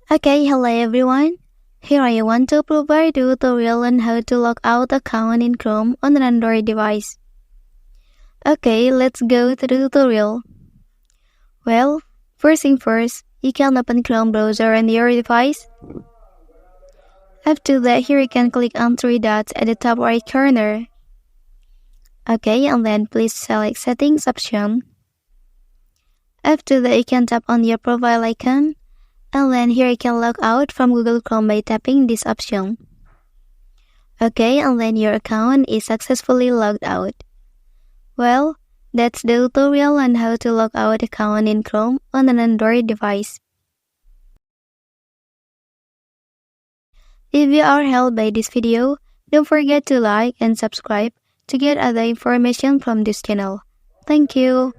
Okay, hello everyone. Here I want to provide a tutorial on how to log out account in Chrome on an Android device. Okay, let's go to the tutorial. Well, first thing first, you can open Chrome browser on your device. After that, here you can click on three dots at the top right corner. Okay, and then please select Settings option. After that, you can tap on your profile icon. And then here you can log out from Google Chrome by tapping this option. Okay, and then your account is successfully logged out. Well, that's the tutorial on how to log out account in Chrome on an Android device. If you are helped by this video, don't forget to like and subscribe to get other information from this channel. Thank you.